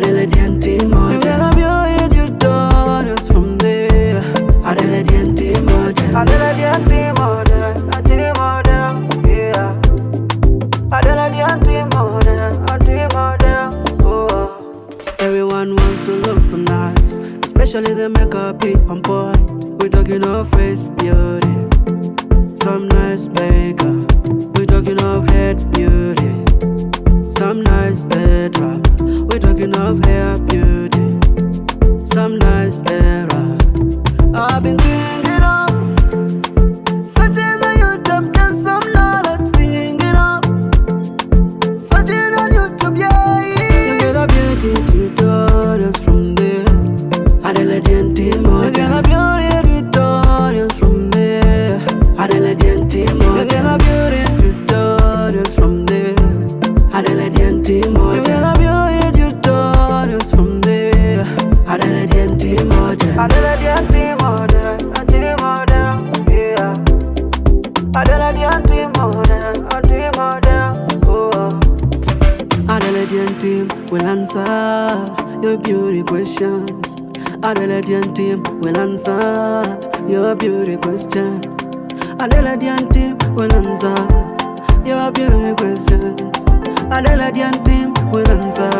Adela Dianti model. You get a beauty tutorials from there. Adela Dianti model. Adela Dianti model. Adela model. Yeah. Adela Dianti model. Adela model. Oh. Everyone wants to look so nice, especially the makeup beat on point. We're talking of face beauty, some nice makeup. We're talking of head beauty, some nice head wrap. We're talking of hair beauty, some nice hair wrap. I've been thinking of searching on YouTube, get some knowledge, thinking of searching on YouTube, yeah. You get a beauty tutorials from there. Adela Dianti model. You get a beauty tutorials from there. Adela Dianti model. You get a beauty tutorials from there. Adela Dianti model. You get a beauty tutorials from there. Adela Dianti model. Adela Dianti model. Adela model. Yeah. Adela Dianti model. Adela model. Oh. Adela Dianti will answer your beauty questions. Adela Dianti will answer your beauty question. Adela Dianti will answer your beauty questions. Adela Dianti will answer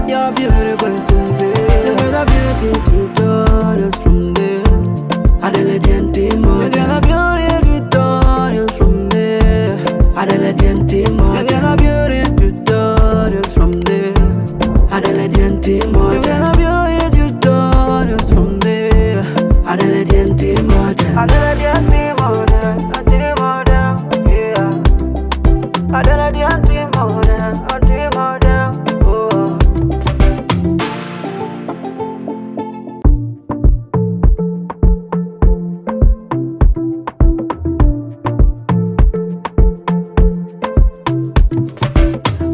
your beauty questions. You get a beauty tutorials from there. Adela Dianti model. You get a beauty tutorials from there. Adela Dianti model. You get a beauty tutorials from there. Adela Dianti model. You get a beauty tutorials from there. Adela Dianti model. Adela Dianti model. Adela model. Yeah. Adela Dianti model. Adela model. Oh.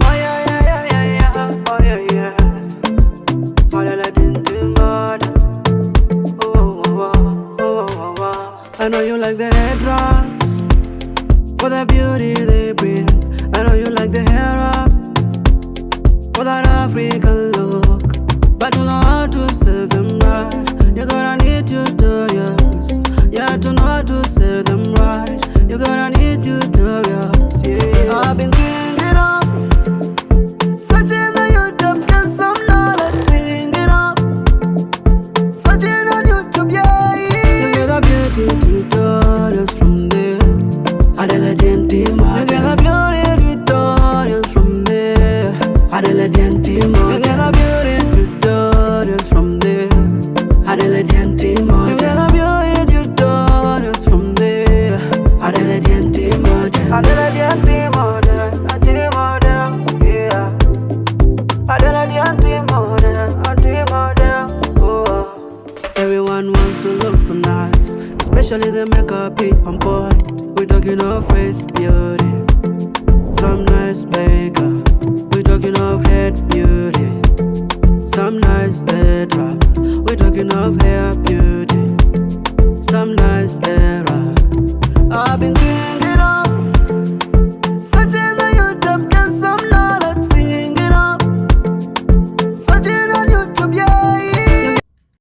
Oh yeah yeah yeah yeah yeah. Oh yeah yeah. Adela Dianti model. Oh oh oh oh oh oh. I know you like the head drops for the beauty they bring. I know you like the hair up for that African look, but you know how to say them right. You're gonna need tutorials. You have to know how to say them right. You're gonna need tutorials. Yeah. I've been thinking of searching on YouTube, get some knowledge. Thinking of searching on YouTube, yeah. You get a beauty tutorials from there. Adela Dianti model. You get a beauty tutorials from there. Adela Dianti model. You get a beauty tutorials from there. Adela Dianti model. You get a